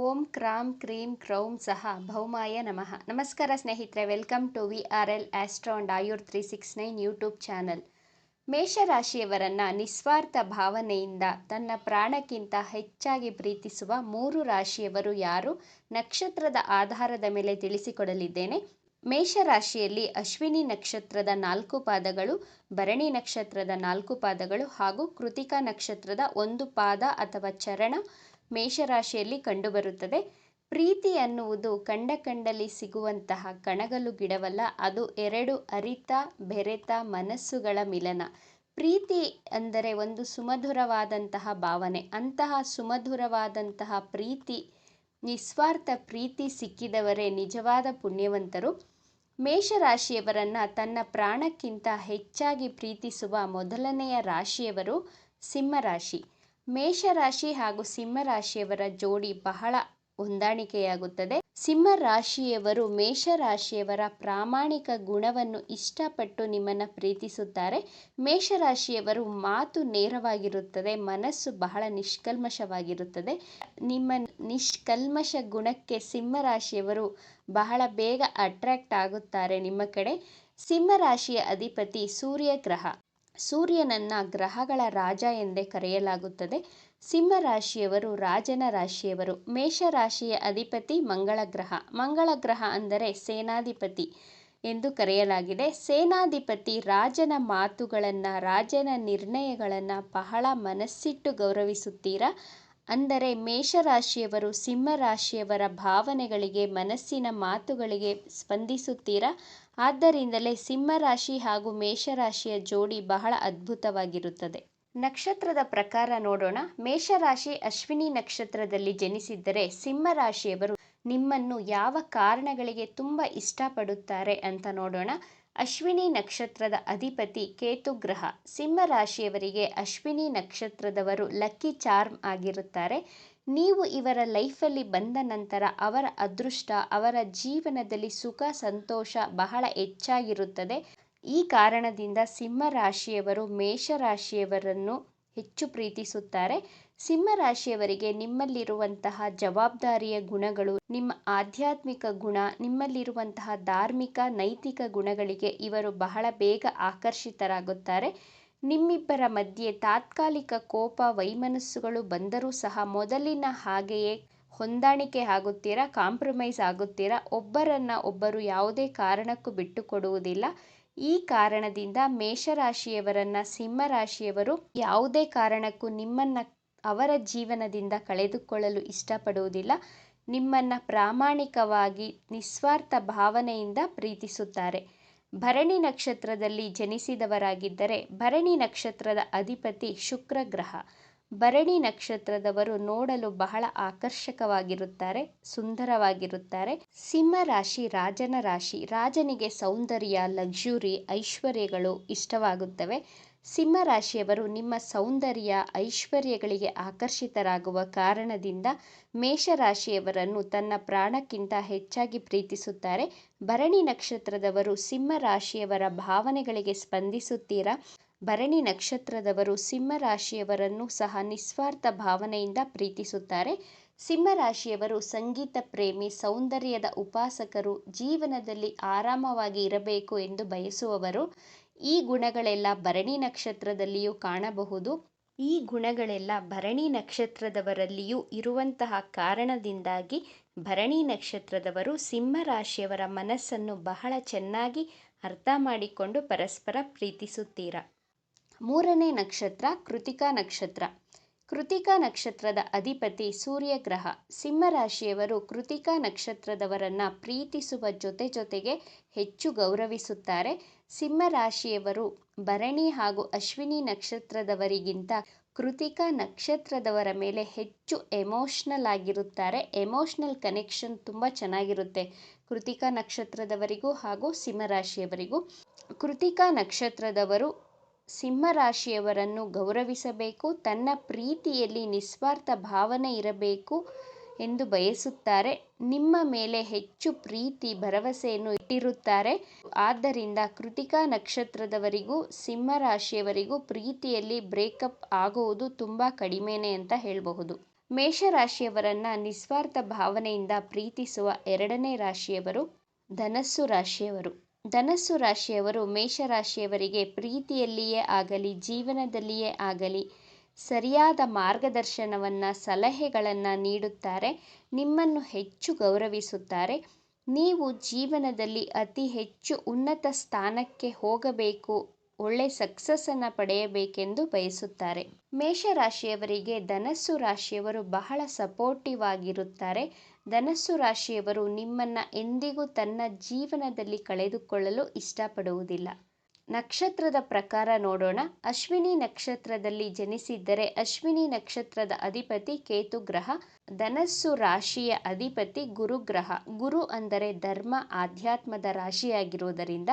ಓಂ ಕ್ರಾಂ cream ಕ್ರೌಂ ಸಹ ಭೌಮಾಯ ನಮಃ. ನಮಸ್ಕಾರ ಸ್ನೇಹಿತರೆ, welcome to VRL astro and Ayur 369 YouTube channel. ಮೇಷರಾಶಿಯವರನ್ನು ನಿಸ್ವಾರ್ಥ ಭಾವನೆಯಿಂದ ತನ್ನ ಪ್ರಾಣಕ್ಕಿಂತ ಹೆಚ್ಚಾಗಿ ಪ್ರೀತಿಸುವ 3 ರಾಶಿಯವರು ಯಾರು, ನಕ್ಷತ್ರದ ಆಧಾರದ ಮೇಲೆ ತಿಳಿಸಿಕೊಡಲಿದ್ದೇನೆ. ಮೇಷರಾಶಿಯಲ್ಲಿ ಅಶ್ವಿನಿ ನಕ್ಷತ್ರದ 4 ಪಾದಗಳು, ಭರಣಿ ನಕ್ಷತ್ರದ 4 ಪಾದಗಳು ಹಾಗೂ ಕೃತಿಕಾ ನಕ್ಷತ್ರದ 1 ಪಾದ ಅಥವಾ ಚರಣ ಮೇಷರಾಶಿಯಲ್ಲಿ ಕಂಡುಬರುತ್ತದೆ. ಪ್ರೀತಿ ಅನ್ನುವುದು ಕಂಡಲ್ಲಿ ಸಿಗುವಂತಹ ಕಣಗಲು ಗಿಡವಲ್ಲ, ಅದು 2 ಅರಿತ ಬೆರೆತ ಮನಸ್ಸುಗಳ ಮಿಲನ. ಪ್ರೀತಿ ಅಂದರೆ ಒಂದು ಸುಮಧುರವಾದಂತಹ ಭಾವನೆ. ಅಂತಹ ಸುಮಧುರವಾದಂತಹ ಪ್ರೀತಿ, ನಿಸ್ವಾರ್ಥ ಪ್ರೀತಿ ಸಿಕ್ಕಿದವರೇ ನಿಜವಾದ ಪುಣ್ಯವಂತರು. ಮೇಷರಾಶಿಯವರನ್ನು ತನ್ನ ಪ್ರಾಣಕ್ಕಿಂತ ಹೆಚ್ಚಾಗಿ ಪ್ರೀತಿಸುವ ಮೊದಲನೆಯ ರಾಶಿಯವರು ಸಿಂಹರಾಶಿ. ಮೇಷರಾಶಿ ಹಾಗೂ ಸಿಂಹರಾಶಿಯವರ ಜೋಡಿ ಬಹಳ ಹೊಂದಾಣಿಕೆಯಾಗುತ್ತದೆ. ಸಿಂಹರಾಶಿಯವರು ಮೇಷರಾಶಿಯವರ ಪ್ರಾಮಾಣಿಕ ಗುಣವನ್ನು ಇಷ್ಟಪಟ್ಟು ನಿಮ್ಮನ್ನು ಪ್ರೀತಿಸುತ್ತಾರೆ. ಮೇಷರಾಶಿಯವರು ಮಾತು ನೇರವಾಗಿರುತ್ತದೆ, ಮನಸ್ಸು ಬಹಳ ನಿಷ್ಕಲ್ಮಶವಾಗಿರುತ್ತದೆ. ನಿಮ್ಮ ನಿಷ್ಕಲ್ಮಶ ಗುಣಕ್ಕೆ ಸಿಂಹರಾಶಿಯವರು ಬಹಳ ಬೇಗ ಅಟ್ರಾಕ್ಟ್ ಆಗುತ್ತಾರೆ ನಿಮ್ಮ ಕಡೆ. ಸಿಂಹರಾಶಿಯ ಅಧಿಪತಿ ಸೂರ್ಯ ಗ್ರಹ. ಸೂರ್ಯನನ್ನು ಗ್ರಹಗಳ ರಾಜ ಎಂದೇ ಕರೆಯಲಾಗುತ್ತದೆ. ಸಿಂಹರಾಶಿಯವರು ರಾಜನ ರಾಶಿಯವರು. ಮೇಷರಾಶಿಯ ಅಧಿಪತಿ ಮಂಗಳ ಗ್ರಹ. ಮಂಗಳ ಗ್ರಹ ಅಂದರೆ ಸೇನಾಧಿಪತಿ ಎಂದು ಕರೆಯಲಾಗಿದೆ. ಸೇನಾಧಿಪತಿ ರಾಜನ ಮಾತುಗಳನ್ನು, ರಾಜನ ನಿರ್ಣಯಗಳನ್ನು ಬಹಳ ಮನಸ್ಸಿಟ್ಟು ಗೌರವಿಸುತ್ತೀರಾ. ಅಂದರೆ ಮೇಷರಾಶಿಯವರು ಸಿಂಹರಾಶಿಯವರ ಭಾವನೆಗಳಿಗೆ, ಮನಸ್ಸಿನ ಮಾತುಗಳಿಗೆ ಸ್ಪಂದಿಸುತ್ತೀರಾ. ಆದ್ದರಿಂದಲೇ ಸಿಂಹರಾಶಿ ಹಾಗೂ ಮೇಷರಾಶಿಯ ಜೋಡಿ ಬಹಳ ಅದ್ಭುತವಾಗಿರುತ್ತದೆ. ನಕ್ಷತ್ರದ ಪ್ರಕಾರ ನೋಡೋಣ. ಮೇಷರಾಶಿ ಅಶ್ವಿನಿ ನಕ್ಷತ್ರದಲ್ಲಿ ಜನಿಸಿದ್ದರೆ ಸಿಂಹರಾಶಿಯವರು ನಿಮ್ಮನ್ನು ಯಾವ ಕಾರಣಗಳಿಗೆ ತುಂಬ ಇಷ್ಟಪಡುತ್ತಾರೆ ಅಂತ ನೋಡೋಣ. ಅಶ್ವಿನಿ ನಕ್ಷತ್ರದ ಅಧಿಪತಿ ಕೇತು ಗ್ರಹ. ಸಿಂಹರಾಶಿಯವರಿಗೆ ಅಶ್ವಿನಿ ನಕ್ಷತ್ರದವರು ಲಕ್ಕಿ ಚಾರ್ಮ್ ಆಗಿರುತ್ತಾರೆ. ನೀವು ಇವರ ಲೈಫಲ್ಲಿ ಬಂದ ನಂತರ ಅವರ ಅದೃಷ್ಟ, ಅವರ ಜೀವನದಲ್ಲಿ ಸುಖ ಸಂತೋಷ ಬಹಳ ಹೆಚ್ಚಾಗಿರುತ್ತದೆ. ಈ ಕಾರಣದಿಂದ ಸಿಂಹರಾಶಿಯವರು ಮೇಷರಾಶಿಯವರನ್ನು ಹೆಚ್ಚು ಪ್ರೀತಿಸುತ್ತಾರೆ. ಸಿಂಹರಾಶಿಯವರಿಗೆ ನಿಮ್ಮಲ್ಲಿರುವಂತಹ ಜವಾಬ್ದಾರಿಯ ಗುಣಗಳು, ನಿಮ್ಮ ಆಧ್ಯಾತ್ಮಿಕ ಗುಣ, ನಿಮ್ಮಲ್ಲಿರುವಂತಹ ಧಾರ್ಮಿಕ ನೈತಿಕ ಗುಣಗಳಿಗೆ ಇವರು ಬಹಳ ಬೇಗ ಆಕರ್ಷಿತರಾಗುತ್ತಾರೆ. ನಿಮ್ಮಿಬ್ಬರ ಮಧ್ಯೆ ತಾತ್ಕಾಲಿಕ ಕೋಪ ವೈಮನಸ್ಸುಗಳು ಬಂದರೂ ಸಹ ಮೊದಲಿನ ಹಾಗೆಯೇ ಹೊಂದಾಣಿಕೆ ಆಗುತ್ತೀರಾ, ಕಾಂಪ್ರಮೈಸ್ ಆಗುತ್ತೀರಾ. ಒಬ್ಬರನ್ನ ಒಬ್ಬರು ಯಾವುದೇ ಕಾರಣಕ್ಕೂ ಬಿಟ್ಟು ಕೊಡುವುದಿಲ್ಲ. ಈ ಕಾರಣದಿಂದ ಮೇಷರಾಶಿಯವರನ್ನು ಸಿಂಹರಾಶಿಯವರು ಯಾವುದೇ ಕಾರಣಕ್ಕೂ ನಿಮ್ಮನ್ನು ಅವರ ಜೀವನದಿಂದ ಕಳೆದುಕೊಳ್ಳಲು ಇಷ್ಟಪಡುವುದಿಲ್ಲ. ನಿಮ್ಮನ್ನು ಪ್ರಾಮಾಣಿಕವಾಗಿ ನಿಸ್ವಾರ್ಥ ಭಾವನೆಯಿಂದ ಪ್ರೀತಿಸುತ್ತಾರೆ. ಭರಣಿ ನಕ್ಷತ್ರದಲ್ಲಿ ಜನಿಸಿದವರಾಗಿದ್ದರೆ ಭರಣಿ ನಕ್ಷತ್ರದ ಅಧಿಪತಿ ಶುಕ್ರ ಗ್ರಹ. ಭರಣಿ ನಕ್ಷತ್ರದವರು ನೋಡಲು ಬಹಳ ಆಕರ್ಷಕವಾಗಿರುತ್ತಾರೆ, ಸುಂದರವಾಗಿರುತ್ತಾರೆ. ಸಿಂಹರಾಶಿ ರಾಜನ ರಾಶಿ. ರಾಜನಿಗೆ ಸೌಂದರ್ಯ, ಲಕ್ಸುರಿ, ಐಶ್ವರ್ಯಗಳು ಇಷ್ಟವಾಗುತ್ತವೆ. ಸಿಂಹರಾಶಿಯವರು ನಿಮ್ಮ ಸೌಂದರ್ಯ, ಐಶ್ವರ್ಯಗಳಿಗೆ ಆಕರ್ಷಿತರಾಗುವ ಕಾರಣದಿಂದ ಮೇಷರಾಶಿಯವರನ್ನು ತನ್ನ ಪ್ರಾಣಕ್ಕಿಂತ ಹೆಚ್ಚಾಗಿ ಪ್ರೀತಿಸುತ್ತಾರೆ. ಭರಣಿ ನಕ್ಷತ್ರದವರು ಸಿಂಹರಾಶಿಯವರ ಭಾವನೆಗಳಿಗೆ ಸ್ಪಂದಿಸುತ್ತೀರಾ. ಭರಣಿ ನಕ್ಷತ್ರದವರು ಸಿಂಹರಾಶಿಯವರನ್ನು ಸಹ ನಿಸ್ವಾರ್ಥ ಭಾವನೆಯಿಂದ ಪ್ರೀತಿಸುತ್ತಾರೆ. ಸಿಂಹರಾಶಿಯವರು ಸಂಗೀತ ಪ್ರೇಮಿ, ಸೌಂದರ್ಯದ ಉಪಾಸಕರು, ಜೀವನದಲ್ಲಿ ಆರಾಮವಾಗಿ ಇರಬೇಕು ಎಂದು ಬಯಸುವವರು. ಈ ಗುಣಗಳೆಲ್ಲ ಭರಣಿ ನಕ್ಷತ್ರದಲ್ಲಿಯೂ ಕಾಣಬಹುದು. ಈ ಗುಣಗಳೆಲ್ಲ ಭರಣಿ ನಕ್ಷತ್ರದವರಲ್ಲಿಯೂ ಇರುವಂತಹ ಕಾರಣದಿಂದಾಗಿ ಭರಣಿ ನಕ್ಷತ್ರದವರು ಸಿಂಹರಾಶಿಯವರ ಮನಸ್ಸನ್ನು ಬಹಳ ಚೆನ್ನಾಗಿ ಅರ್ಥ ಮಾಡಿಕೊಂಡು ಪರಸ್ಪರ ಪ್ರೀತಿಸುತ್ತೀರಾ. 3ನೇ ನಕ್ಷತ್ರ ಕೃತಿಕಾ ನಕ್ಷತ್ರ. ಕೃತಿಕಾ ನಕ್ಷತ್ರದ ಅಧಿಪತಿ ಸೂರ್ಯ ಗ್ರಹ. ಸಿಂಹರಾಶಿಯವರು ಕೃತಿಕಾ ನಕ್ಷತ್ರದವರನ್ನು ಪ್ರೀತಿಸುವ ಜೊತೆಗೆ ಹೆಚ್ಚು ಗೌರವಿಸುತ್ತಾರೆ. ಸಿಂಹರಾಶಿಯವರು ಭರಣಿ ಹಾಗೂ ಅಶ್ವಿನಿ ನಕ್ಷತ್ರದವರಿಗಿಂತ ಕೃತಿಕಾ ನಕ್ಷತ್ರದವರ ಮೇಲೆ ಹೆಚ್ಚು ಎಮೋಷ್ನಲ್ ಆಗಿರುತ್ತಾರೆ. ಎಮೋಷ್ನಲ್ ಕನೆಕ್ಷನ್ ತುಂಬ ಚೆನ್ನಾಗಿರುತ್ತೆ ಕೃತಿಕಾ ನಕ್ಷತ್ರದವರಿಗೂ ಹಾಗೂ ಸಿಂಹರಾಶಿಯವರಿಗೂ. ಕೃತಿಕಾ ನಕ್ಷತ್ರದವರು ಸಿಂಹರಾಶಿಯವರನ್ನು ಗೌರವಿಸಬೇಕು, ತನ್ನ ಪ್ರೀತಿಯಲ್ಲಿ ನಿಸ್ವಾರ್ಥ ಭಾವನೆ ಇರಬೇಕು ಎಂದು ಬಯಸುತ್ತಾರೆ. ನಿಮ್ಮ ಮೇಲೆ ಹೆಚ್ಚು ಪ್ರೀತಿ ಭರವಸೆಯನ್ನು ಇಟ್ಟಿರುತ್ತಾರೆ. ಆದ್ದರಿಂದ ಕೃತಿಕಾ ನಕ್ಷತ್ರದವರಿಗೂ ಸಿಂಹರಾಶಿಯವರಿಗೂ ಪ್ರೀತಿಯಲ್ಲಿ ಬ್ರೇಕಪ್ ಆಗುವುದು ತುಂಬ ಕಡಿಮೆನೇ ಅಂತ ಹೇಳಬಹುದು. ಮೇಷರಾಶಿಯವರನ್ನು ನಿಸ್ವಾರ್ಥ ಭಾವನೆಯಿಂದ ಪ್ರೀತಿಸುವ ಎರಡನೇ ರಾಶಿಯವರು ಧನಸ್ಸು ರಾಶಿಯವರು. ಧನಸ್ಸು ರಾಶಿಯವರು ಮೇಷರಾಶಿಯವರಿಗೆ ಪ್ರೀತಿಯಲ್ಲಿಯೇ ಆಗಲಿ ಜೀವನದಲ್ಲಿಯೇ ಆಗಲಿ ಸರಿಯಾದ ಮಾರ್ಗದರ್ಶನವನ್ನು ಸಲಹೆಗಳನ್ನು ನೀಡುತ್ತಾರೆ. ನಿಮ್ಮನ್ನು ಹೆಚ್ಚು ಗೌರವಿಸುತ್ತಾರೆ. ನೀವು ಜೀವನದಲ್ಲಿ ಅತಿ ಹೆಚ್ಚು ಉನ್ನತ ಸ್ಥಾನಕ್ಕೆ ಹೋಗಬೇಕು, ಒಳ್ಳೆ ಸಕ್ಸಸ್ಸನ್ನು ಪಡೆಯಬೇಕೆಂದು ಬಯಸುತ್ತಾರೆ. ಮೇಷರಾಶಿಯವರಿಗೆ ಧನಸ್ಸು ರಾಶಿಯವರು ಬಹಳ ಸಪೋರ್ಟಿವ್ ಆಗಿರುತ್ತಾರೆ. ಧನಸ್ಸು ರಾಶಿಯವರು ನಿಮ್ಮನ್ನು ಎಂದಿಗೂ ತನ್ನ ಜೀವನದಲ್ಲಿ ಕಳೆದುಕೊಳ್ಳಲು ಇಷ್ಟಪಡುವುದಿಲ್ಲ. ನಕ್ಷತ್ರದ ಪ್ರಕಾರ ನೋಡೋಣ. ಅಶ್ವಿನಿ ನಕ್ಷತ್ರದಲ್ಲಿ ಜನಿಸಿದ್ದರೆ ಅಶ್ವಿನಿ ನಕ್ಷತ್ರದ ಅಧಿಪತಿ ಕೇತು ಗ್ರಹ. ಧನಸ್ಸು ರಾಶಿಯ ಅಧಿಪತಿ ಗುರು ಗ್ರಹ. ಗುರು ಅಂದರೆ ಧರ್ಮ ಆಧ್ಯಾತ್ಮದ ರಾಶಿಯಾಗಿರುವುದರಿಂದ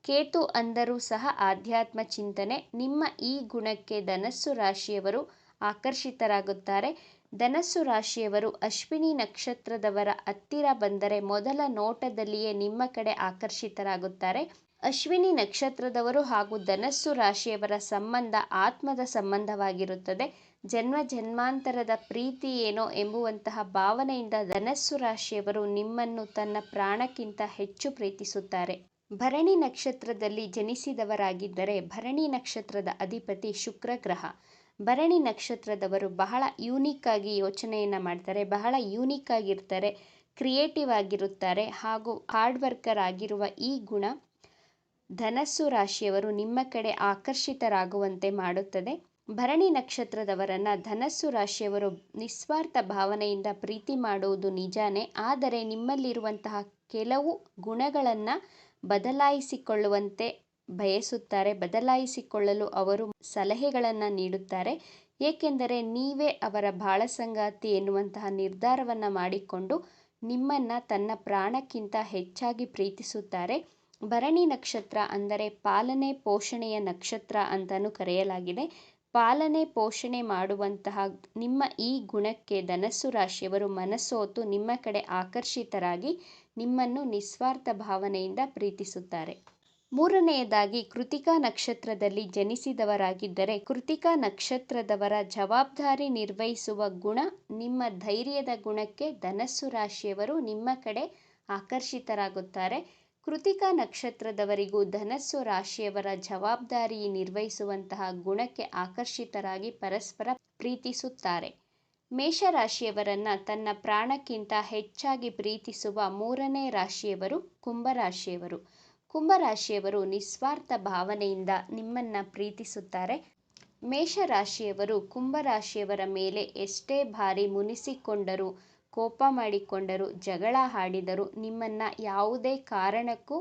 ಕೇತು ಅಂದರೂ ಸಹ ಆಧ್ಯಾತ್ಮ ಚಿಂತನೆ. ನಿಮ್ಮ ಈ ಗುಣಕ್ಕೆ ಧನಸ್ಸು ರಾಶಿಯವರು ಆಕರ್ಷಿತರಾಗುತ್ತಾರೆ. ಧನಸ್ಸು ರಾಶಿಯವರು ಅಶ್ವಿನಿ ನಕ್ಷತ್ರದವರ ಹತ್ತಿರ ಬಂದರೆ ಮೊದಲ ನೋಟದಲ್ಲಿಯೇ ನಿಮ್ಮ ಕಡೆ ಆಕರ್ಷಿತರಾಗುತ್ತಾರೆ. ಅಶ್ವಿನಿ ನಕ್ಷತ್ರದವರು ಹಾಗೂ ಧನಸ್ಸು ರಾಶಿಯವರ ಸಂಬಂಧ ಆತ್ಮದ ಸಂಬಂಧವಾಗಿರುತ್ತದೆ. ಜನ್ಮ ಜನ್ಮಾಂತರದ ಪ್ರೀತಿ ಏನೋ ಎಂಬುವಂತಹ ಭಾವನೆಯಿಂದ ಧನಸ್ಸು ರಾಶಿಯವರು ನಿಮ್ಮನ್ನು ತನ್ನ ಪ್ರಾಣಕ್ಕಿಂತ ಹೆಚ್ಚು ಪ್ರೀತಿಸುತ್ತಾರೆ. ಭರಣಿ ನಕ್ಷತ್ರದಲ್ಲಿ ಜನಿಸಿದವರಾಗಿದ್ದರೆ ಭರಣಿ ನಕ್ಷತ್ರದ ಅಧಿಪತಿ ಶುಕ್ರ ಗ್ರಹ. ಭರಣಿ ನಕ್ಷತ್ರದವರು ಬಹಳ ಯೂನಿಕ್ ಆಗಿ ಯೋಚನೆಯನ್ನು ಮಾಡ್ತಾರೆ, ಬಹಳ ಯೂನಿಕ್ ಆಗಿರ್ತಾರೆ, ಕ್ರಿಯೇಟಿವ್ ಆಗಿರುತ್ತಾರೆ ಹಾಗೂ ಹಾರ್ಡ್ ವರ್ಕರ್ ಆಗಿರುವ ಈ ಗುಣ ಧನಸ್ಸು ರಾಶಿಯವರು ನಿಮ್ಮ ಕಡೆ ಆಕರ್ಷಿತರಾಗುವಂತೆ ಮಾಡುತ್ತದೆ. ಭರಣಿ ನಕ್ಷತ್ರದವರನ್ನು ಧನಸ್ಸು ರಾಶಿಯವರು ನಿಸ್ವಾರ್ಥ ಭಾವನೆಯಿಂದ ಪ್ರೀತಿ ಮಾಡುವುದು ನಿಜಾನೇ, ಆದರೆ ನಿಮ್ಮಲ್ಲಿರುವಂತಹ ಕೆಲವು ಗುಣಗಳನ್ನು ಬದಲಾಯಿಸಿಕೊಳ್ಳುವಂತೆ ಬಯಸುತ್ತಾರೆ. ಬದಲಾಯಿಸಿಕೊಳ್ಳಲು ಅವರು ಸಲಹೆಗಳನ್ನು ನೀಡುತ್ತಾರೆ. ಏಕೆಂದರೆ ನೀವೇ ಅವರ ಬಾಳ ಸಂಗಾತಿ ಎನ್ನುವಂತಹ ನಿರ್ಧಾರವನ್ನು ಮಾಡಿಕೊಂಡು ನಿಮ್ಮನ್ನು ತನ್ನ ಪ್ರಾಣಕ್ಕಿಂತ ಹೆಚ್ಚಾಗಿ ಪ್ರೀತಿಸುತ್ತಾರೆ. ಭರಣಿ ನಕ್ಷತ್ರ ಅಂದರೆ ಪಾಲನೆ ಪೋಷಣೆಯ ನಕ್ಷತ್ರ ಅಂತಲೂ ಕರೆಯಲಾಗಿದೆ. ಪಾಲನೆ ಪೋಷಣೆ ಮಾಡುವಂತಹ ನಿಮ್ಮ ಈ ಗುಣಕ್ಕೆ ಧನಸ್ಸು ರಾಶಿಯವರು ಮನಸೋತು ನಿಮ್ಮ ಕಡೆ ಆಕರ್ಷಿತರಾಗಿ ನಿಮ್ಮನ್ನು ನಿಸ್ವಾರ್ಥ ಭಾವನೆಯಿಂದ ಪ್ರೀತಿಸುತ್ತಾರೆ. ಮೂರನೆಯದಾಗಿ ಕೃತಿಕಾ ನಕ್ಷತ್ರದಲ್ಲಿ ಜನಿಸಿದವರಾಗಿದ್ದರೆ ಕೃತಿಕಾ ನಕ್ಷತ್ರದವರ ಜವಾಬ್ದಾರಿ ನಿರ್ವಹಿಸುವ ಗುಣ ನಿಮ್ಮ ಧೈರ್ಯದ ಗುಣಕ್ಕೆ ಧನಸ್ಸು ರಾಶಿಯವರು ನಿಮ್ಮ ಕಡೆ ಆಕರ್ಷಿತರಾಗುತ್ತಾರೆ. ಕೃತಿಕಾ ನಕ್ಷತ್ರದವರಿಗೂ ಧನಸ್ಸು ರಾಶಿಯವರ ಜವಾಬ್ದಾರಿ ನಿರ್ವಹಿಸುವಂತಹ ಗುಣಕ್ಕೆ ಆಕರ್ಷಿತರಾಗಿ ಪರಸ್ಪರ ಪ್ರೀತಿಸುತ್ತಾರೆ. ಮೇಷರಾಶಿಯವರನ್ನು ತನ್ನ ಪ್ರಾಣಕ್ಕಿಂತ ಹೆಚ್ಚಾಗಿ ಪ್ರೀತಿಸುವ ಮೂರನೇ ರಾಶಿಯವರು ಕುಂಭರಾಶಿಯವರು. ಕುಂಭರಾಶಿಯವರು ನಿಸ್ವಾರ್ಥ ಭಾವನೆಯಿಂದ ನಿಮ್ಮನ್ನು ಪ್ರೀತಿಸುತ್ತಾರೆ. ಮೇಷರಾಶಿಯವರು ಕುಂಭರಾಶಿಯವರ ಮೇಲೆ ಎಷ್ಟೇ ಬಾರಿ ಮುನಿಸಿಕೊಂಡರೂ, ಕೋಪ ಮಾಡಿಕೊಂಡರೂ, ಜಗಳ ಆಡಿದರೂ ನಿಮ್ಮನ್ನು ಯಾವುದೇ ಕಾರಣಕ್ಕೂ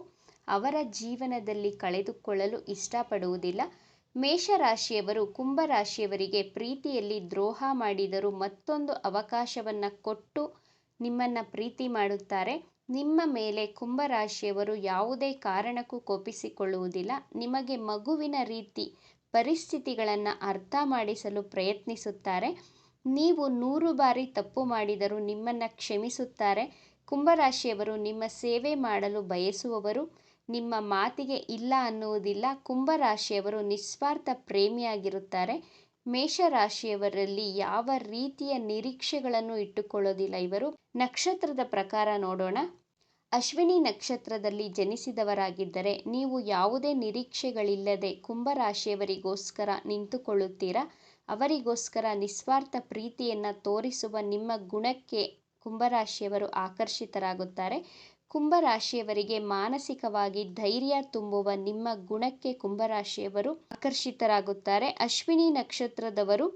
ಅವರ ಜೀವನದಲ್ಲಿ ಕಳೆದುಕೊಳ್ಳಲು ಇಷ್ಟಪಡುವುದಿಲ್ಲ. ಮೇಷರಾಶಿಯವರು ಕುಂಭರಾಶಿಯವರಿಗೆ ಪ್ರೀತಿಯಲ್ಲಿ ದ್ರೋಹ ಮಾಡಿದರೂ ಮತ್ತೊಂದು ಅವಕಾಶವನ್ನು ಕೊಟ್ಟು ನಿಮ್ಮನ್ನು ಪ್ರೀತಿ ಮಾಡುತ್ತಾರೆ. ನಿಮ್ಮ ಮೇಲೆ ಕುಂಭರಾಶಿಯವರು ಯಾವುದೇ ಕಾರಣಕ್ಕೂ ಕೋಪಿಸಿಕೊಳ್ಳುವುದಿಲ್ಲ. ನಿಮಗೆ ಮಗುವಿನ ರೀತಿ ಪರಿಸ್ಥಿತಿಗಳನ್ನು ಅರ್ಥ ಮಾಡಿಸಲು ಪ್ರಯತ್ನಿಸುತ್ತಾರೆ. ನೀವು 100 ಬಾರಿ ತಪ್ಪು ಮಾಡಿದರೂ ನಿಮ್ಮನ್ನು ಕ್ಷಮಿಸುತ್ತಾರೆ. ಕುಂಭರಾಶಿಯವರು ನಿಮ್ಮ ಸೇವೆ ಮಾಡಲು ಬಯಸುವವರು, ನಿಮ್ಮ ಮಾತಿಗೆ ಇಲ್ಲ ಅನ್ನುವುದಿಲ್ಲ. ಕುಂಭರಾಶಿಯವರು ನಿಸ್ವಾರ್ಥ ಪ್ರೇಮಿಯಾಗಿರುತ್ತಾರೆ. ಮೇಷರಾಶಿಯವರಲ್ಲಿ ಯಾವ ರೀತಿಯ ನಿರೀಕ್ಷೆಗಳನ್ನು ಇಟ್ಟುಕೊಳ್ಳೋದಿಲ್ಲ ಇವರು. ನಕ್ಷತ್ರದ ಪ್ರಕಾರ ನೋಡೋಣ. ಅಶ್ವಿನಿ ನಕ್ಷತ್ರದಲ್ಲಿ ಜನಿಸಿದವರಾಗಿದ್ದರೆ ನೀವು ಯಾವುದೇ ನಿರೀಕ್ಷೆಗಳಿಲ್ಲದೆ ಕುಂಭರಾಶಿಯವರಿಗೋಸ್ಕರ ನಿಂತುಕೊಳ್ಳುತ್ತೀರಾ. ಅವರಿಗೋಸ್ಕರ ನಿಸ್ವಾರ್ಥ ಪ್ರೀತಿಯನ್ನು ತೋರಿಸುವ ನಿಮ್ಮ ಗುಣಕ್ಕೆ ಕುಂಭರಾಶಿಯವರು ಆಕರ್ಷಿತರಾಗುತ್ತಾರೆ. ಕುಂಭರಾಶಿಯವರಿಗೆ ಮಾನಸಿಕವಾಗಿ ಧೈರ್ಯ ತುಂಬುವ ನಿಮ್ಮ ಗುಣಕ್ಕೆ ಕುಂಭರಾಶಿಯವರು ಆಕರ್ಷಿತರಾಗುತ್ತಾರೆ. ಅಶ್ವಿನಿ ನಕ್ಷತ್ರದವರು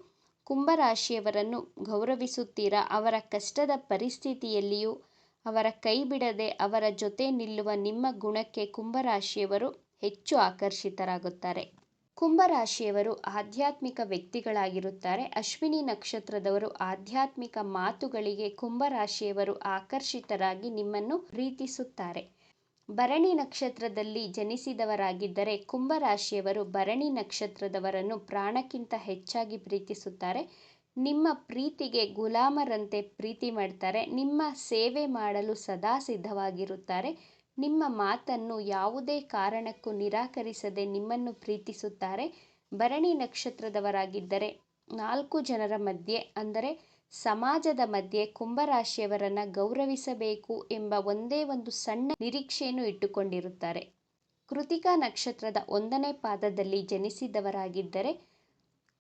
ಕುಂಭರಾಶಿಯವರನ್ನು ಗೌರವಿಸುತ್ತೀರಾ. ಅವರ ಕಷ್ಟದ ಪರಿಸ್ಥಿತಿಯಲ್ಲಿಯೂ ಅವರ ಕೈ ಬಿಡದೆ ಅವರ ಜೊತೆ ನಿಲ್ಲುವ ನಿಮ್ಮ ಗುಣಕ್ಕೆ ಕುಂಭರಾಶಿಯವರು ಹೆಚ್ಚು ಆಕರ್ಷಿತರಾಗುತ್ತಾರೆ. ಕುಂಭರಾಶಿಯವರು ಆಧ್ಯಾತ್ಮಿಕ ವ್ಯಕ್ತಿಗಳಾಗಿರುತ್ತಾರೆ. ಅಶ್ವಿನಿ ನಕ್ಷತ್ರದವರು ಆಧ್ಯಾತ್ಮಿಕ ಮಾತುಗಳಿಗೆ ಕುಂಭರಾಶಿಯವರು ಆಕರ್ಷಿತರಾಗಿ ನಿಮ್ಮನ್ನು ಪ್ರೀತಿಸುತ್ತಾರೆ. ಭರಣಿ ನಕ್ಷತ್ರದಲ್ಲಿ ಜನಿಸಿದವರಾಗಿದ್ದರೆ ಕುಂಭರಾಶಿಯವರು ಭರಣಿ ನಕ್ಷತ್ರದವರನ್ನು ಪ್ರಾಣಕ್ಕಿಂತ ಹೆಚ್ಚಾಗಿ ಪ್ರೀತಿಸುತ್ತಾರೆ. ನಿಮ್ಮ ಪ್ರೀತಿಗೆ ಗುಲಾಮರಂತೆ ಪ್ರೀತಿ ಮಾಡ್ತಾರೆ. ನಿಮ್ಮ ಸೇವೆ ಮಾಡಲು ಸದಾ ಸಿದ್ಧವಾಗಿರುತ್ತಾರೆ. ನಿಮ್ಮ ಮಾತನ್ನು ಯಾವುದೇ ಕಾರಣಕ್ಕೂ ನಿರಾಕರಿಸದೆ ನಿಮ್ಮನ್ನು ಪ್ರೀತಿಸುತ್ತಾರೆ. ಭರಣಿ ನಕ್ಷತ್ರದವರಾಗಿದ್ದರೆ 4 ಜನರ ಮಧ್ಯೆ ಅಂದರೆ ಸಮಾಜದ ಮಧ್ಯೆ ಕುಂಭರಾಶಿಯವರನ್ನು ಗೌರವಿಸಬೇಕು ಎಂಬ ಒಂದೇ ಒಂದು ಸಣ್ಣ ನಿರೀಕ್ಷೆಯನ್ನು ಇಟ್ಟುಕೊಂಡಿರುತ್ತಾರೆ. ಕೃತಿಕಾ ನಕ್ಷತ್ರದ 1ನೇ ಪಾದದಲ್ಲಿ ಜನಿಸಿದವರಾಗಿದ್ದರೆ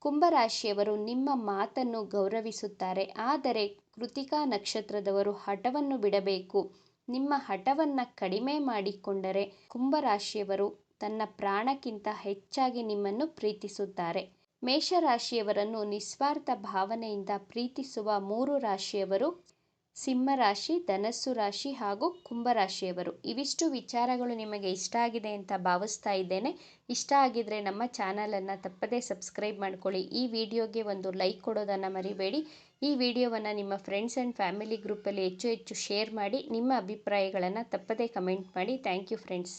ಕುಂಭರಾಶಿಯವರು ನಿಮ್ಮ ಮಾತನ್ನು ಗೌರವಿಸುತ್ತಾರೆ. ಆದರೆ ಕೃತಿಕಾ ನಕ್ಷತ್ರದವರು ಹಠವನ್ನು ಬಿಡಬೇಕು. ನಿಮ್ಮ ಹಠವನ್ನು ಕಡಿಮೆ ಮಾಡಿಕೊಂಡರೆ ಕುಂಭರಾಶಿಯವರು ತನ್ನ ಪ್ರಾಣಕ್ಕಿಂತ ಹೆಚ್ಚಾಗಿ ನಿಮ್ಮನ್ನು ಪ್ರೀತಿಸುತ್ತಾರೆ. ಮೇಷರಾಶಿಯವರನ್ನು ನಿಸ್ವಾರ್ಥ ಭಾವನೆಯಿಂದ ಪ್ರೀತಿಸುವ 3 ರಾಶಿಯವರು ಸಿಂಹರಾಶಿ, ಧನಸ್ಸು ರಾಶಿ ಹಾಗೂ ಕುಂಭರಾಶಿಯವರು. ಇವಿಷ್ಟು ವಿಚಾರಗಳು ನಿಮಗೆ ಇಷ್ಟ ಆಗಿದೆ ಅಂತ ಭಾವಿಸ್ತಾ ಇದ್ದೇನೆ. ಇಷ್ಟ ಆಗಿದ್ರೆ ನಮ್ಮ ಚಾನಲನ್ನು ತಪ್ಪದೇ ಸಬ್ಸ್ಕ್ರೈಬ್ ಮಾಡ್ಕೊಳ್ಳಿ. ಈ ವಿಡಿಯೋಗೆ ಒಂದು ಲೈಕ್ ಕೊಡೋದನ್ನು ಮರಿಬೇಡಿ. ಈ ವಿಡಿಯೋವನ್ನು ನಿಮ್ಮ ಫ್ರೆಂಡ್ಸ್ ಆ್ಯಂಡ್ ಫ್ಯಾಮಿಲಿ ಗ್ರೂಪಲ್ಲಿ ಹೆಚ್ಚು ಶೇರ್ ಮಾಡಿ. ನಿಮ್ಮ ಅಭಿಪ್ರಾಯಗಳನ್ನು ತಪ್ಪದೇ ಕಮೆಂಟ್ ಮಾಡಿ. Thank you friends.